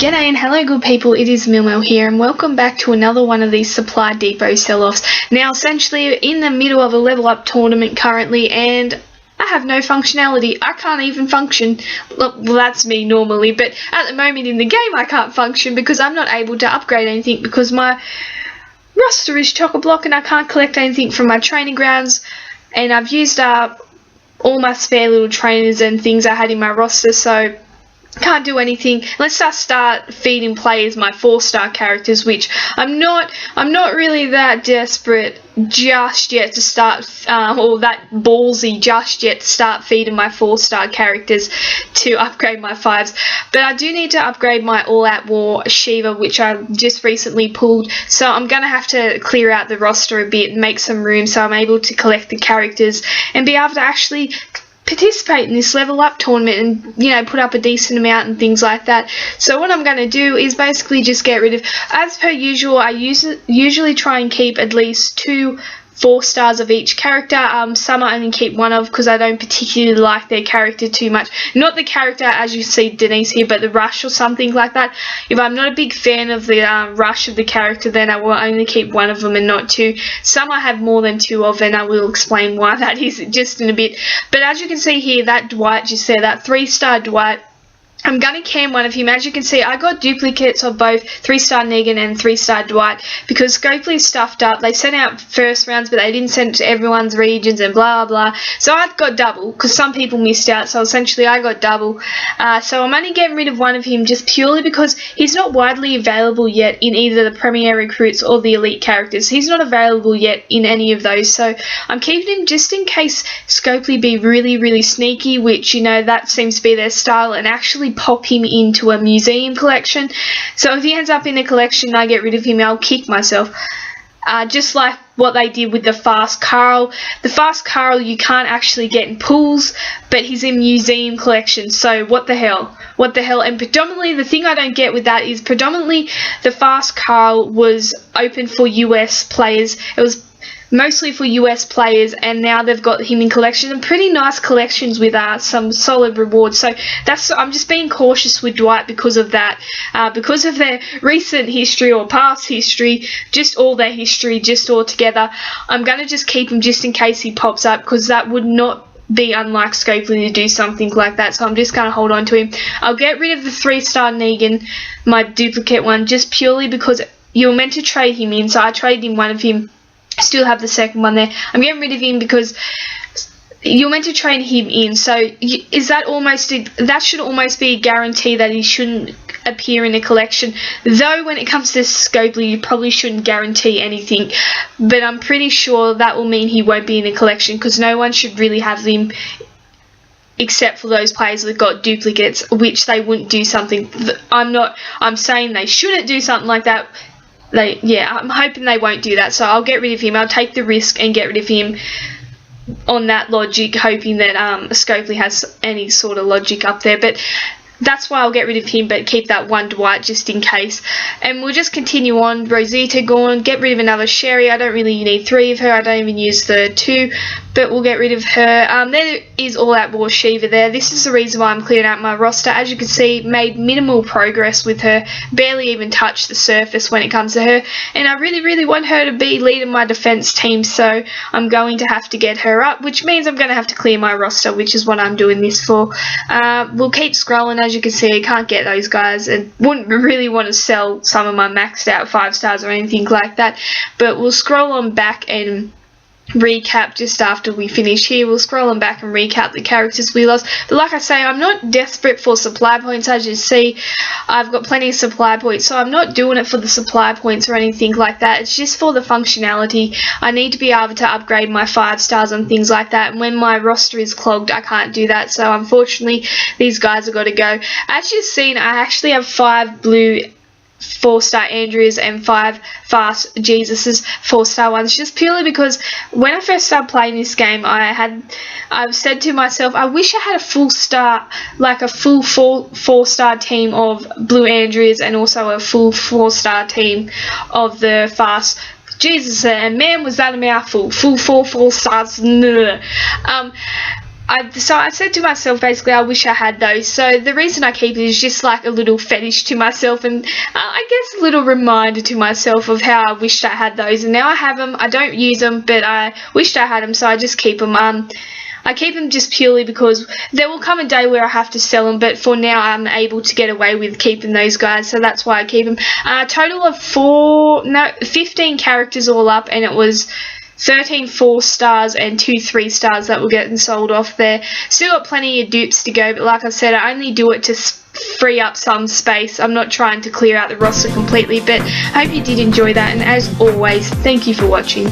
G'day and hello good people, it is Milmel here and welcome back to another one of these Supply Depot sell-offs. Now essentially in the middle of a level up tournament currently and I have no functionality. I can't even function. Well, that's me normally, but at the moment in the game I can't function because I'm not able to upgrade anything because my roster is chock-a-block and I can't collect anything from my training grounds, and I've used up all my spare little trainers and things I had in my roster, so can't do anything unless I start feeding players my 4-star characters, which I'm not really that desperate just yet to start or that ballsy just yet to start feeding my 4-star characters to upgrade my 5s. But I do need to upgrade my all-out war Shiva, which I just recently pulled, so I'm gonna have to clear out the roster a bit and make some room so I'm able to collect the characters and be able to actually participate in this level up tournament and, you know, put up a decent amount and things like that. So what I'm going to do is basically just get rid of, as per usual, I usually try and keep at least 2 4-stars of each character. Some I only keep 1 of because I don't particularly like their character too much. Not the character as you see Denise here, but the rush or something like that. If I'm not a big fan of the rush of the character, then I will only keep 1 of them and not 2. Some I have more than 2 of, and I will explain why that is just in a bit. But as you can see here, that Dwight just there, that 3-star Dwight, I'm going to cam 1 of him. As you can see, I got duplicates of both 3-star Negan and 3-star Dwight because Scopely stuffed up. They sent out first rounds, but they didn't send it to everyone's regions and blah, blah. So I've got double because some people missed out. So essentially I got double. So I'm only getting rid of 1 of him just purely because he's not widely available yet in either the Premier Recruits or the Elite characters. He's not available yet in any of those. So I'm keeping him just in case Scopely be really, really sneaky, which, you know, that seems to be their style, and actually pop him into a museum collection. So if he ends up in a collection and I get rid of him, I'll kick myself. Just like what they did with the Fast Carl. The Fast Carl you can't actually get in pools, but he's in museum collections, so what the hell? What the hell? And predominantly, the thing I don't get with that is predominantly the Fast Carl was open for US players. It was mostly for US players, and now they've got him in collections, and pretty nice collections with some solid rewards. So I'm just being cautious with Dwight because of that, because of their recent history or past history, just all their history, just all together. I'm going to just keep him just in case he pops up, because that would not be unlike Scopely to do something like that, so I'm just going to hold on to him. I'll get rid of the 3-star Negan, my duplicate one, just purely because you're meant to trade him in, so I traded in 1 of him. Still have the second one there. I'm getting rid of him because you're meant to trade him in, so is that that should almost be a guarantee that he shouldn't appear in a collection. Though when it comes to Scopely, you probably shouldn't guarantee anything, but I'm pretty sure that will mean he won't be in a collection because no one should really have him except for those players that got duplicates, which they wouldn't do something. I'm saying they shouldn't do something like that. I'm hoping they won't do that, so I'll get rid of him. I'll take the risk and get rid of him on that logic, hoping that Scopely has any sort of logic up there. But that's why I'll get rid of him, but keep that 1 Dwight just in case. And we'll just continue on. Rosita gone. Get rid of another Sherry. I don't really need 3 of her. I don't even use the 2, but we'll get rid of her. There is all-out war Shiva there. This is the reason why I'm clearing out my roster. As you can see, made minimal progress with her. Barely even touched the surface when it comes to her. And I really, really want her to be leading my defense team, so I'm going to have to get her up, which means I'm going to have to clear my roster, which is what I'm doing this for. We'll keep scrolling. As you can see, I can't get those guys and wouldn't really want to sell some of my maxed out 5-stars or anything like that. But we'll scroll on back and recap just after we finish here. We'll scroll on back and recap the characters we lost. But like I say, I'm not desperate for supply points. As you see, I've got plenty of supply points, so I'm not doing it for the supply points or anything like that. It's just for the functionality. I need to be able to upgrade my 5-stars and things like that, and when my roster is clogged, I can't do that. So unfortunately, these guys have got to go. As you've seen, I actually have 5 blue 4-star Andreas and 5 fast Jesuses 4-star ones, just purely because when I first started playing this game, I've said to myself, I wish I had a full 4-star team of blue Andreas and also a full 4-star team of the fast Jesus, and man was that a mouthful. Full 4 stars. So I said to myself, basically, I wish I had those. So the reason I keep it is just like a little fetish to myself, and I guess a little reminder to myself of how I wished I had those. And now I have them. I don't use them, but I wished I had them, so I just keep them. I keep them just purely because there will come a day where I have to sell them, but for now I'm able to get away with keeping those guys, so that's why I keep them. Total of 15 characters all up, and it was 13 4-stars and 2 3-stars that were getting sold off there. Still got plenty of dupes to go, but like I said, I only do it to free up some space. I'm not trying to clear out the roster completely, but I hope you did enjoy that, and as always, thank you for watching.